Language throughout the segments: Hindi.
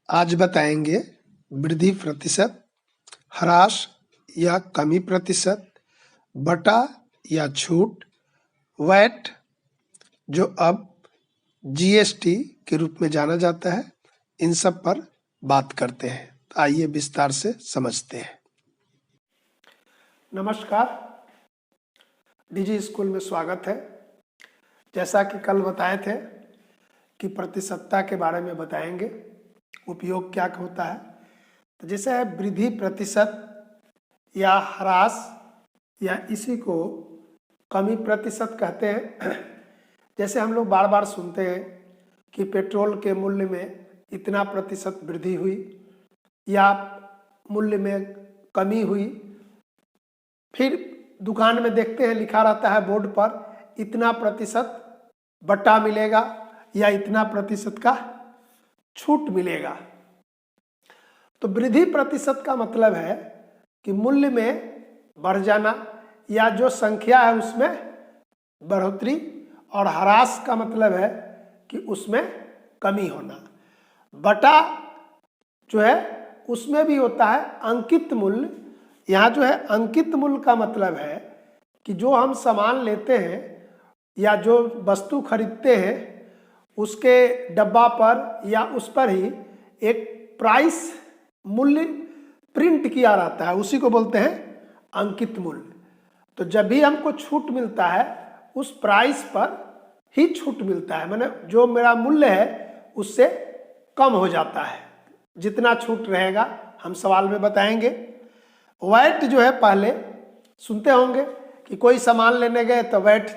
आज बताएंगे वृद्धि प्रतिशत, ह्रास या कमी प्रतिशत, बटा या छूट, वैट जो अब जीएसटी के रूप में जाना जाता है, इन सब पर बात करते हैं। आइए विस्तार से समझते हैं। नमस्कार, डिजी स्कूल में स्वागत है। जैसा कि कल बताए थे कि प्रतिशतता के बारे में बताएंगे, उपयोग क्या होता है। तो जैसे है वृद्धि प्रतिशत या ह्रास या इसी को कमी प्रतिशत कहते हैं। जैसे हम लोग बार बार सुनते हैं कि पेट्रोल के मूल्य में इतना प्रतिशत वृद्धि हुई या मूल्य में कमी हुई। फिर दुकान में देखते हैं लिखा रहता है बोर्ड पर इतना प्रतिशत बट्टा मिलेगा या इतना प्रतिशत का छूट मिलेगा। तो वृद्धि प्रतिशत का मतलब है कि मूल्य में बढ़ जाना या जो संख्या है उसमें बढ़ोतरी, और ह्रास का मतलब है कि उसमें कमी होना। बटा जो है उसमें भी होता है अंकित मूल्य। यहाँ जो है अंकित मूल्य का मतलब है कि जो हम सामान लेते हैं या जो वस्तु खरीदते हैं उसके डब्बा पर या उस पर ही एक प्राइस मूल्य प्रिंट किया रहता है, उसी को बोलते हैं अंकित मूल्य। तो जब भी हमको छूट मिलता है उस प्राइस पर ही छूट मिलता है, माने जो मेरा मूल्य है उससे कम हो जाता है। जितना छूट रहेगा हम सवाल में बताएंगे। वैट जो है पहले सुनते होंगे कि कोई सामान लेने गए तो वैट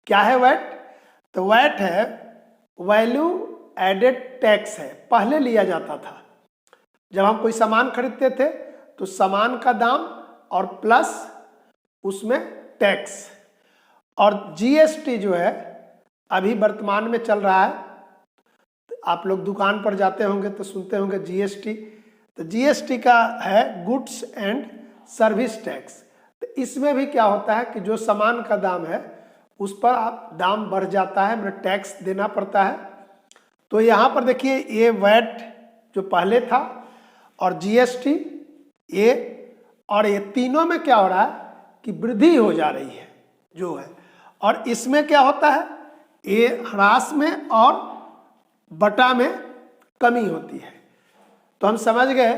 क्या है। वैट तो वैट है वैल्यू एडेड टैक्स है, पहले लिया जाता था। जब हम कोई सामान खरीदते थे तो सामान का दाम और प्लस उसमें टैक्स। और जीएसटी जो है अभी वर्तमान में चल रहा है। आप लोग दुकान पर जाते होंगे तो सुनते होंगे जीएसटी। तो जीएसटी का है गुड्स एंड सर्विस टैक्स। तो इसमें भी क्या होता है कि जो सामान का दाम है उस पर आप दाम बढ़ जाता है, मतलब टैक्स देना पड़ता है। तो यहाँ पर देखिए ये वैट जो पहले था और जीएसटी ये, और ये तीनों में क्या हो रहा है कि वृद्धि हो जा रही है जो है। और इसमें क्या होता है, ये ह्रास में और बटा में कमी होती है। तो हम समझ गए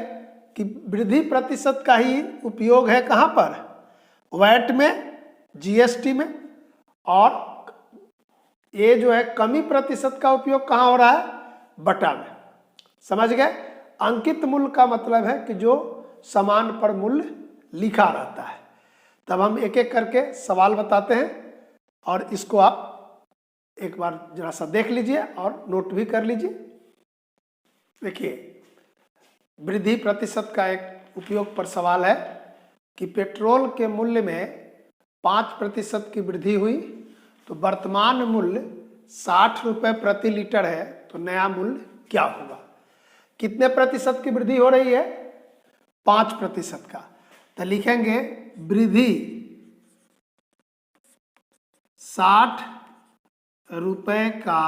कि वृद्धि प्रतिशत का ही उपयोग है कहाँ पर, वैट में, जीएसटी में। और ये जो है कमी प्रतिशत का उपयोग कहाँ हो रहा है, बटा में। समझ गए। अंकित मूल्य का मतलब है कि जो सामान पर मूल्य लिखा रहता है। तब हम एक एक करके सवाल बताते हैं और इसको आप एक बार जरा सा देख लीजिए और नोट भी कर लीजिए। देखिए वृद्धि प्रतिशत का एक उपयोग पर सवाल है कि पेट्रोल के मूल्य में 5% की वृद्धि हुई तो वर्तमान मूल्य 60 रुपये प्रति लीटर है, तो नया मूल्य क्या होगा। कितने प्रतिशत की वृद्धि हो रही है, 5% का। तो लिखेंगे वृद्धि 60 रुपये का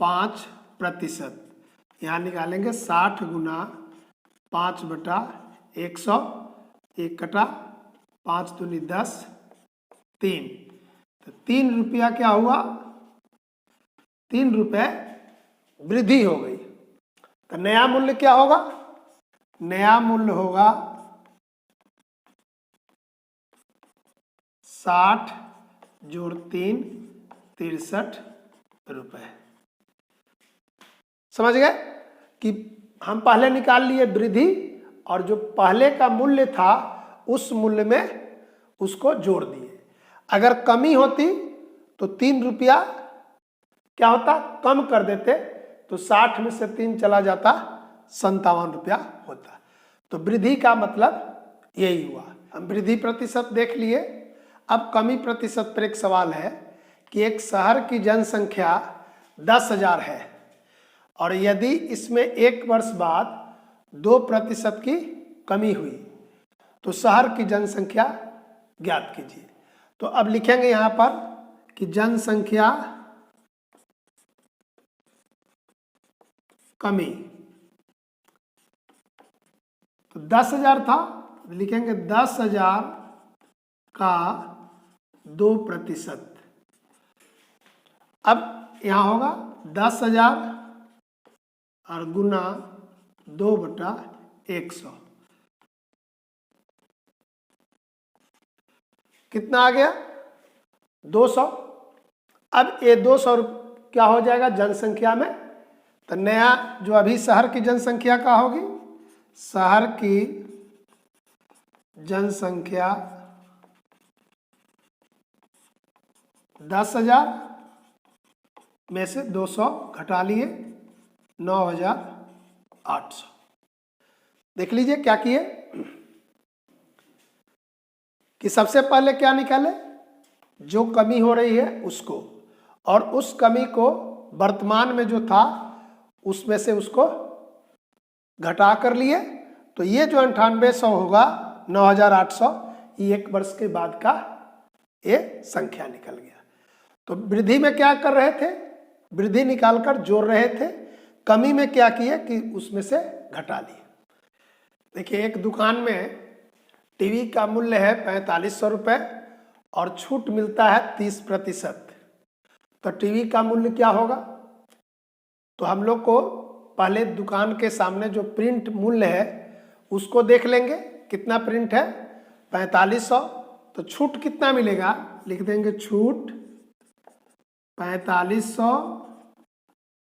5%। यहाँ निकालेंगे 60 गुना 5/100, 1 कटा 5 दूनी 10, 3। तो 3 रुपया क्या हुआ, 3 रुपये वृद्धि हो गई। तो नया मूल्य क्या होगा, नया मूल्य होगा 60 जोड़ 3 63 रुपये। समझ गए कि हम पहले निकाल लिए वृद्धि और जो पहले का मूल्य था उस मूल्य में उसको जोड़ दिए। अगर कमी होती तो 3 रुपया क्या होता, कम कर देते तो 60 में से 3 चला जाता, 57 रुपया होता। तो वृद्धि का मतलब यही हुआ। हम वृद्धि प्रतिशत देख लिए। अब कमी प्रतिशत पर एक सवाल है कि एक शहर की जनसंख्या 10,000 है और यदि इसमें 1 वर्ष बाद 2% की कमी हुई तो शहर की जनसंख्या ज्ञात कीजिए। तो अब लिखेंगे यहाँ पर कि जनसंख्या कमी तो 10,000 था, लिखेंगे 10,000 का 2%। अब यहाँ होगा 10,000 और गुना 2/100, कितना आ गया? 200। अब ये 200 क्या हो जाएगा जनसंख्या में? तो नया जो अभी शहर की जनसंख्या का होगी, शहर की जनसंख्या 10,000 में से 200 घटा लिए 9,800। देख लीजिए क्या किए कि सबसे पहले क्या निकाले, जो कमी हो रही है उसको, और उस कमी को वर्तमान में जो था उसमें से उसको घटा कर लिए। तो ये जो 9800 होगा 9,800, ये 1 वर्ष के बाद का ये संख्या निकल गया। तो वृद्धि में क्या कर रहे थे? वृद्धि निकालकर जोड़ रहे थे। कमी में क्या किए कि उसमें से घटा लिए। देखिए, एक दुकान में टीवी का मूल्य है 4500 रुपये और छूट मिलता है 30%। तो टीवी का मूल्य क्या होगा? तो हम लोग को पहले दुकान के सामने जो प्रिंट मूल्य है उसको देख लेंगे, कितना प्रिंट है 4500। तो छूट कितना मिलेगा? लिख देंगे छूट 4500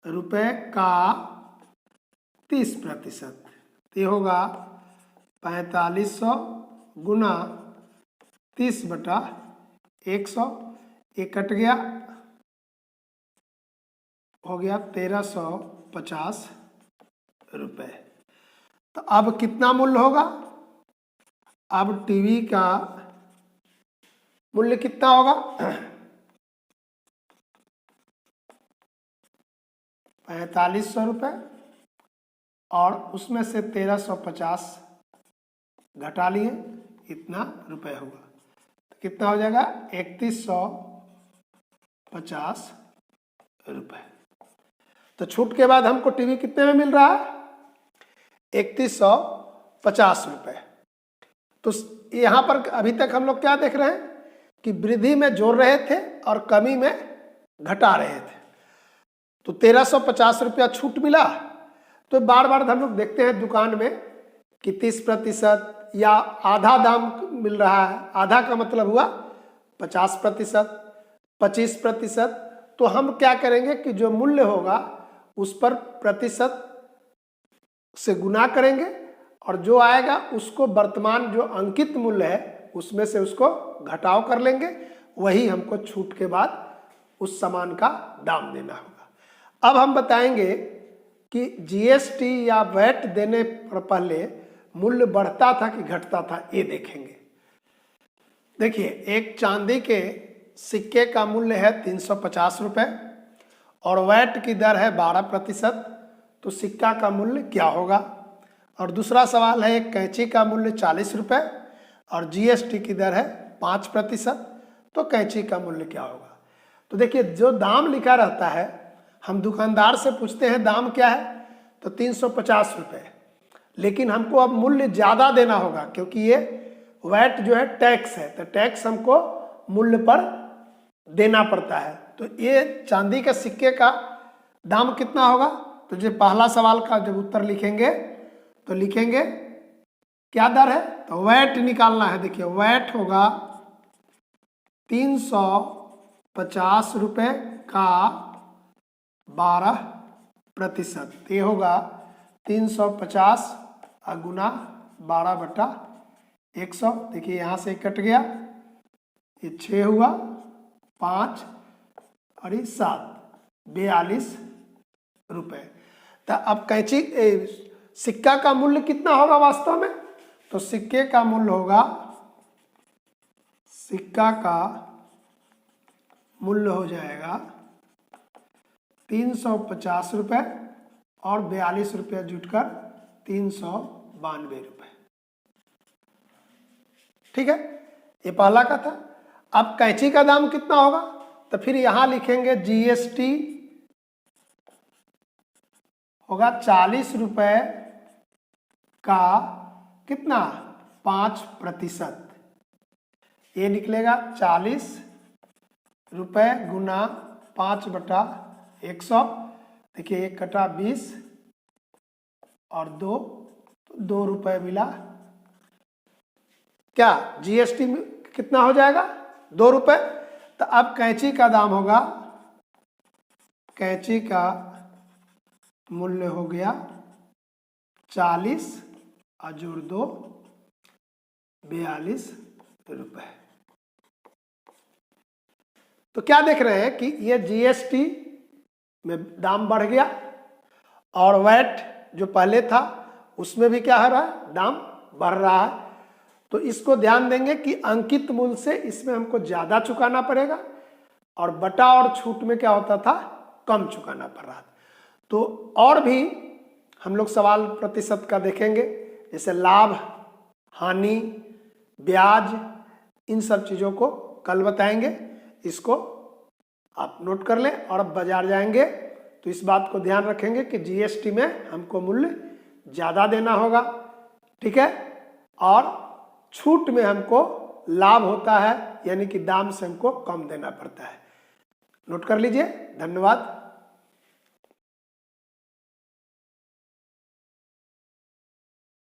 रुपये का 30%। ये होगा 4500 गुना 30/100। ये कट गया, हो गया 1350 रुपये। तो अब कितना मूल्य होगा? अब टीवी का मूल्य कितना होगा? 4500 रुपये और उसमें से 1350 घटा लिए, इतना रुपए होगा। तो कितना हो जाएगा? 3150 रुपये। तो छूट के बाद हमको टीवी कितने में मिल रहा है? 3150 रुपये। तो यहाँ पर अभी तक हम लोग क्या देख रहे हैं कि वृद्धि में जोड़ रहे थे और कमी में घटा रहे थे। तो 1350 रुपया छूट मिला। तो बार बार हम लोग देखते हैं दुकान में कि 30% या आधा दाम मिल रहा है। आधा का मतलब हुआ 50%, 25%। तो हम क्या करेंगे कि जो मूल्य होगा उस पर प्रतिशत से गुना करेंगे और जो आएगा उसको वर्तमान जो अंकित मूल्य है उसमें से उसको घटाव कर लेंगे। वही हमको छूट के बाद उस सामान का दाम देना होगा। अब हम बताएंगे कि जीएसटी या वैट देने पर पहले मूल्य बढ़ता था कि घटता था, ये देखेंगे। देखिए, एक चांदी के सिक्के का मूल्य है 350 रुपये और वैट की दर है 12%। तो सिक्का का मूल्य क्या होगा? और दूसरा सवाल है, एक कैंची का मूल्य 40 रुपये और जीएसटी की दर है 5%। तो कैंची का मूल्य क्या होगा? तो देखिए, जो दाम लिखा रहता है, हम दुकानदार से पूछते हैं दाम क्या है, तो 350 रुपये। लेकिन हमको अब मूल्य ज़्यादा देना होगा क्योंकि ये वैट जो है टैक्स है, तो टैक्स हमको मूल्य पर देना पड़ता है। तो ये चांदी के सिक्के का दाम कितना होगा? तो जो पहला सवाल का जब उत्तर लिखेंगे तो लिखेंगे क्या दर है, तो वैट निकालना है। देखिए, वैट होगा 350 रुपये का 12%। ये होगा 350 गुना 12/100। देखिए, यहाँ से कट गया, ये 6 हुआ, 5 और ये 7, 42 रुपये। तो अब कैंची सिक्का का मूल्य कितना होगा वास्तव में? तो सिक्के का मूल्य होगा, सिक्का का मूल्य हो जाएगा 350 रुपये और 42 रुपये जुटकर 392 रुपये। ठीक है, ये पहला का था। अब कैंची का दाम कितना होगा? तो फिर यहां लिखेंगे जीएसटी होगा 40 रुपये का कितना 5%, ये निकलेगा 40 रुपये गुना 5/100। देखिए 1 कटा 20 और 2, तो 2 रुपये मिला। क्या जीएसटी में कितना हो जाएगा 2 रुपये। तो अब कैंची का दाम होगा, कैंची का मूल्य हो गया 40 और जोड़ 2 42 रुपये। तो क्या देख रहे हैं कि ये जीएसटी में दाम बढ़ गया और वैट जो पहले था उसमें भी क्या हो रहा है, दाम बढ़ रहा है। तो इसको ध्यान देंगे कि अंकित मूल्य से इसमें हमको ज़्यादा चुकाना पड़ेगा और बटा और छूट में क्या होता था, कम चुकाना पड़ रहा था। तो और भी हम लोग सवाल प्रतिशत का देखेंगे, जैसे लाभ, हानि, ब्याज, इन सब चीज़ों को कल बताएंगे। इसको आप नोट कर लें। और अब बाजार जाएंगे तो इस बात को ध्यान रखेंगे कि जीएसटी में हमको मूल्य ज़्यादा देना होगा, ठीक है, और छूट में हमको लाभ होता है, यानी कि दाम से हमको कम देना पड़ता है। नोट कर लीजिए। धन्यवाद।